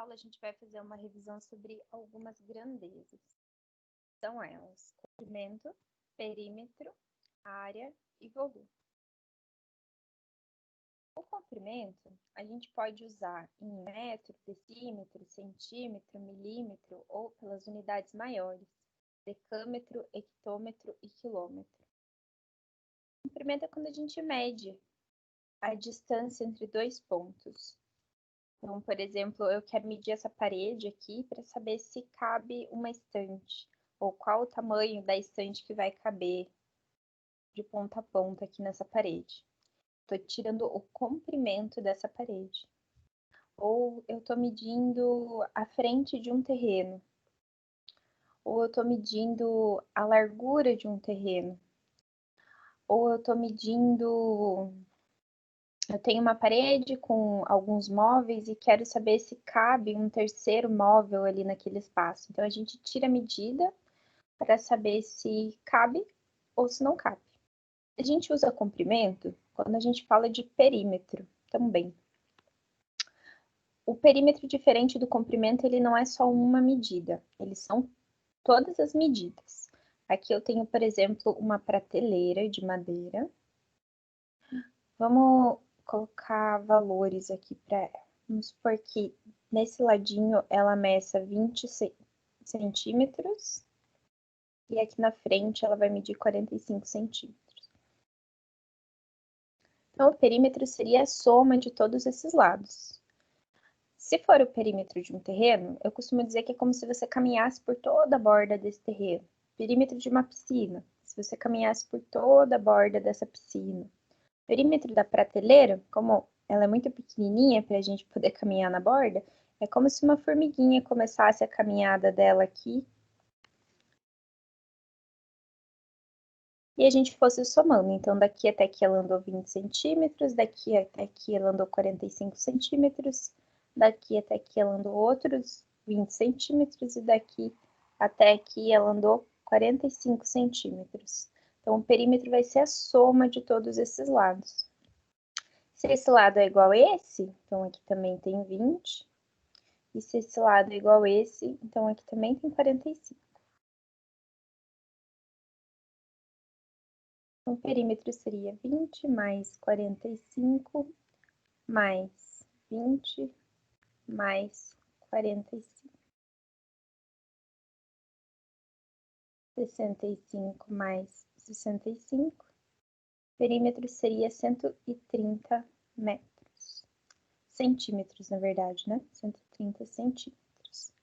aula a gente vai fazer uma revisão sobre algumas grandezas. São elas: comprimento, perímetro, área e volume. O comprimento a gente pode usar em metro, decímetro, centímetro, milímetro ou pelas unidades maiores, decâmetro, hectômetro e quilômetro. O comprimento é quando a gente mede a distância entre dois pontos. Então, por exemplo, eu quero medir essa parede aqui para saber se cabe uma estante, ou qual o tamanho da estante que vai caber de ponta a ponta aqui nessa parede. Estou tirando o comprimento dessa parede. Ou eu estou medindo a frente de um terreno. Ou eu estou medindo a largura de um terreno. Ou eu estou medindo... Eu tenho uma parede com alguns móveis e quero saber se cabe um terceiro móvel ali naquele espaço. Então, a gente tira a medida para saber se cabe ou se não cabe. A gente usa comprimento quando a gente fala de perímetro também. O perímetro, diferente do comprimento, ele não é só uma medida, eles são todas as medidas. Aqui eu tenho, por exemplo, uma prateleira de madeira. Vamos colocar valores aqui para ela. Vamos supor que nesse ladinho ela meça 20 centímetros e aqui na frente ela vai medir 45 centímetros. Então, o perímetro seria a soma de todos esses lados. Se for o perímetro de um terreno, eu costumo dizer que é como se você caminhasse por toda a borda desse terreno. Perímetro de uma piscina, se você caminhasse por toda a borda dessa piscina. Perímetro da prateleira, como ela é muito pequenininha para a gente poder caminhar na borda, é como se uma formiguinha começasse a caminhada dela aqui e a gente fosse somando. Então, daqui até aqui ela andou 20 centímetros, daqui até aqui ela andou 45 centímetros, daqui até aqui ela andou outros 20 centímetros e daqui até aqui ela andou 45 centímetros. Então, o perímetro vai ser a soma de todos esses lados. Se esse lado é igual a esse, então aqui também tem 20. E se esse lado é igual a esse, então aqui também tem 45. Então, o perímetro seria 20 mais 45 mais 20 mais 45. 65 mais 65. Perímetro seria 130 metros. Centímetros, na verdade, né? 130 centímetros.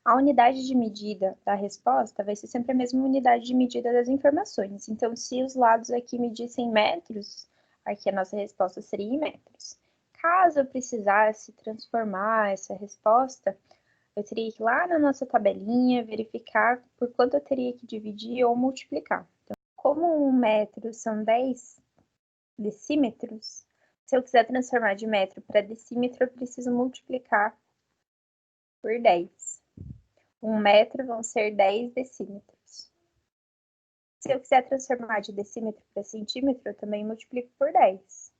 A unidade de medida da resposta vai ser sempre a mesma unidade de medida das informações. Então, se os lados aqui medissem metros, aqui a nossa resposta seria em metros. Caso eu precisasse transformar essa resposta, eu teria que ir lá na nossa tabelinha, verificar por quanto eu teria que dividir ou multiplicar. Então, como 1 metro são 10 decímetros, se eu quiser transformar de metro para decímetro, eu preciso multiplicar por 10. 1 metro vão ser 10 decímetros. Se eu quiser transformar de decímetro para centímetro, eu também multiplico por 10.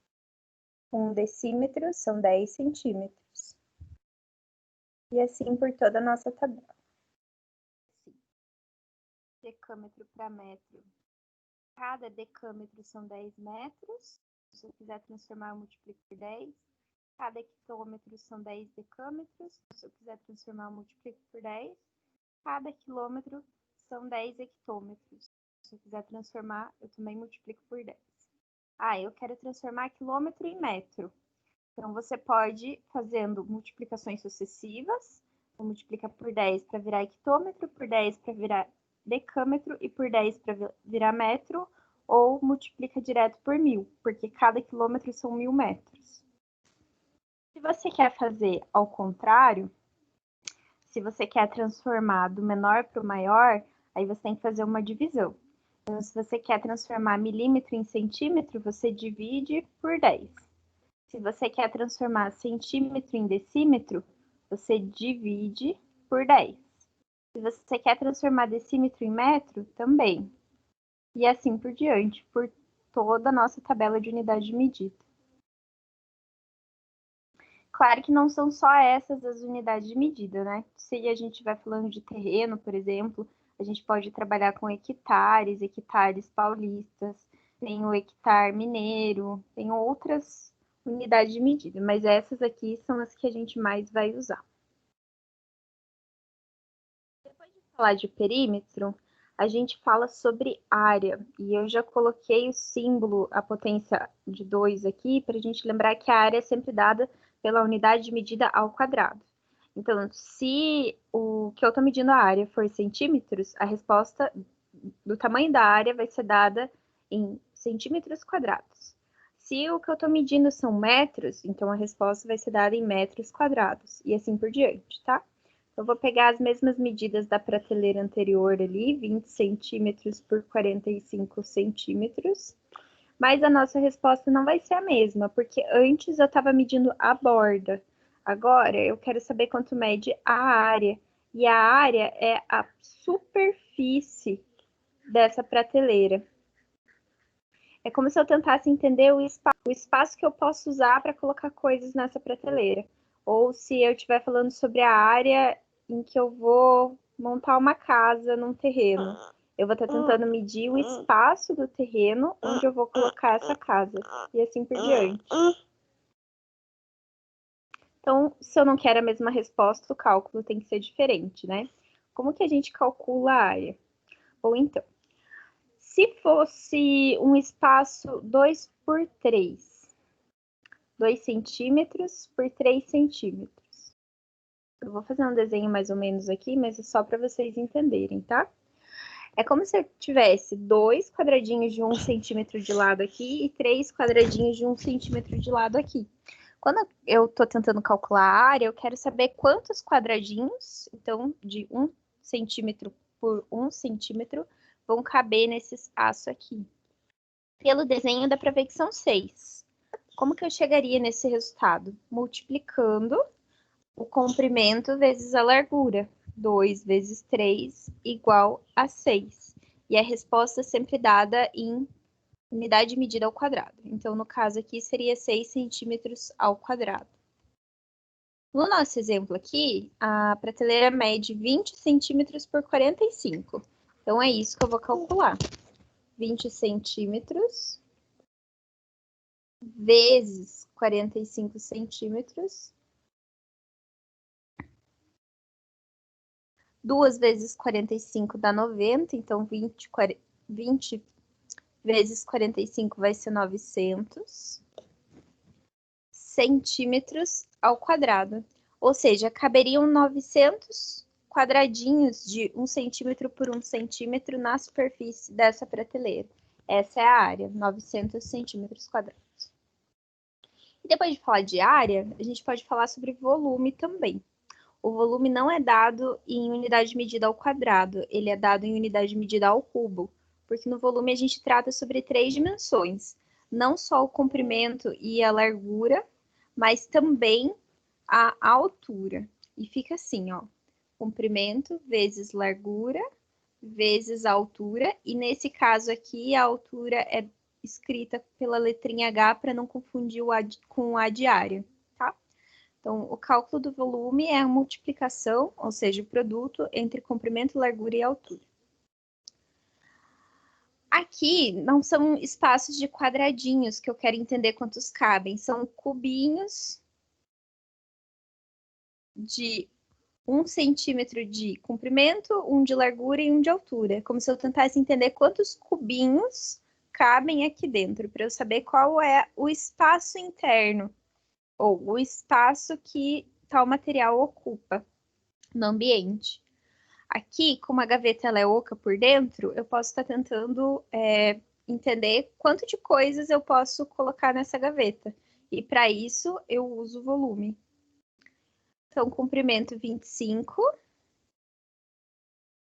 1 decímetro são 10 centímetros. E assim por toda a nossa tabela. Decâmetro para metro. Cada decâmetro são 10 metros. Se eu quiser transformar, eu multiplico por 10. Cada hectômetro são 10 decâmetros. Se eu quiser transformar, eu multiplico por 10. Cada quilômetro são 10 hectômetros. Se eu quiser transformar, eu também multiplico por 10. Eu quero transformar quilômetro em metro. Então, você pode, fazendo multiplicações sucessivas, multiplica por 10 para virar hectômetro, por 10 para virar decâmetro e por 10 para virar metro, ou multiplica direto por 1000, porque cada quilômetro são 1000 metros. Se você quer fazer ao contrário, se você quer transformar do menor para o maior, aí você tem que fazer uma divisão. Então, se você quer transformar milímetro em centímetro, você divide por 10. Se você quer transformar centímetro em decímetro, você divide por 10. Se você quer transformar decímetro em metro, também. E assim por diante, por toda a nossa tabela de unidade de medida. Claro que não são só essas as unidades de medida, né? Se a gente estiver falando de terreno, por exemplo, a gente pode trabalhar com hectares, hectares paulistas, tem o hectare mineiro, tem outras unidades de medida, mas essas aqui são as que a gente mais vai usar. Depois de falar de perímetro, a gente fala sobre área, e eu já coloquei o símbolo, a potência de 2 aqui, para a gente lembrar que a área é sempre dada pela unidade de medida ao quadrado. Então, se o que eu estou medindo a área for centímetros, a resposta do tamanho da área vai ser dada em centímetros quadrados. Se o que eu estou medindo são metros, então a resposta vai ser dada em metros quadrados, e assim por diante, tá? Eu vou pegar as mesmas medidas da prateleira anterior ali, 20 centímetros por 45 centímetros, mas a nossa resposta não vai ser a mesma, porque antes eu estava medindo a borda. Agora eu quero saber quanto mede a área. E a área é a superfície dessa prateleira. É como se eu tentasse entender o espaço que eu posso usar para colocar coisas nessa prateleira. Ou se eu estiver falando sobre a área em que eu vou montar uma casa num terreno. Eu vou estar tentando medir o espaço do terreno onde eu vou colocar essa casa. E assim por diante. Então, se eu não quero a mesma resposta, o cálculo tem que ser diferente, né? Como que a gente calcula a área? Ou então, se fosse um espaço 2 por 3, 2 centímetros por 3 centímetros. Eu vou fazer um desenho mais ou menos aqui, mas é só para vocês entenderem, tá? É como se eu tivesse 2 quadradinhos de 1 centímetro de lado aqui e 3 quadradinhos de 1 centímetro de lado aqui. Quando eu estou tentando calcular a área, eu quero saber quantos quadradinhos, então, de 1 centímetro por 1 centímetro, vão caber nesse espaço aqui. Pelo desenho dá para ver que são 6. Como que eu chegaria nesse resultado? Multiplicando o comprimento vezes a largura. 2 vezes 3 igual a 6. E a resposta é sempre dada em unidade de medida ao quadrado. Então, no caso aqui, seria 6 centímetros ao quadrado. No nosso exemplo aqui, a prateleira mede 20 centímetros por 45. Então, é isso que eu vou calcular. 20 centímetros vezes 45 centímetros. 2 vezes 45 dá 90, então 20 vezes 45 vai ser 900 centímetros ao quadrado. Ou seja, caberiam 900 quadradinhos de 1 centímetro por 1 centímetro na superfície dessa prateleira. Essa é a área, 900 centímetros quadrados. E depois de falar de área, a gente pode falar sobre volume também. O volume não é dado em unidade de medida ao quadrado, ele é dado em unidade de medida ao cubo, porque no volume a gente trata sobre 3 dimensões, não só o comprimento e a largura, mas também a altura. E fica assim, ó, comprimento vezes largura vezes a altura, e nesse caso aqui a altura é escrita pela letrinha H para não confundir o A com o A de área, tá? Então, o cálculo do volume é a multiplicação, ou seja, o produto entre comprimento, largura e altura. Aqui não são espaços de quadradinhos que eu quero entender quantos cabem, são cubinhos de 1 centímetro de comprimento, 1 de largura e 1 de altura. Como se eu tentasse entender quantos cubinhos cabem aqui dentro, para eu saber qual é o espaço interno, ou o espaço que tal material ocupa no ambiente. Aqui, como a gaveta ela é oca por dentro, eu posso estar tentando entender quanto de coisas eu posso colocar nessa gaveta. E para isso, eu uso o volume. Então, comprimento 25,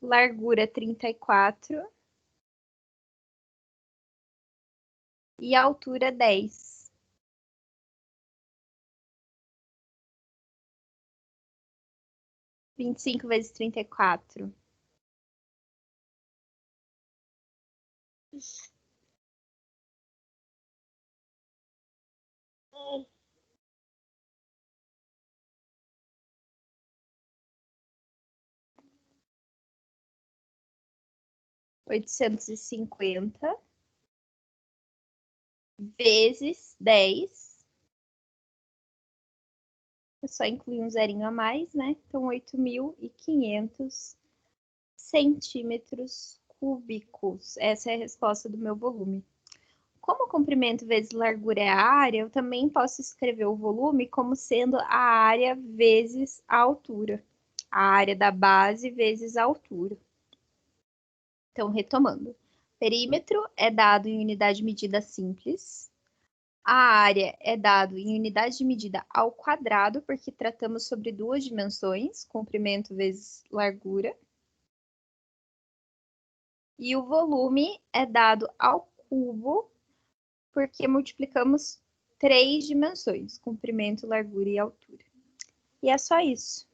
largura 34 e altura 10. Vinte e cinco vezes 34. 850 vezes 10. É só incluir um zerinho a mais, né? Então, 8.500 centímetros cúbicos. Essa é a resposta do meu volume. Como o comprimento vezes largura é a área, eu também posso escrever o volume como sendo a área vezes a altura. A área da base vezes a altura. Então, retomando. Perímetro é dado em unidade de medida simples. A área é dado em unidade de medida ao quadrado, porque tratamos sobre duas dimensões, comprimento vezes largura. E o volume é dado ao cubo, porque multiplicamos três dimensões, comprimento, largura e altura. E é só isso.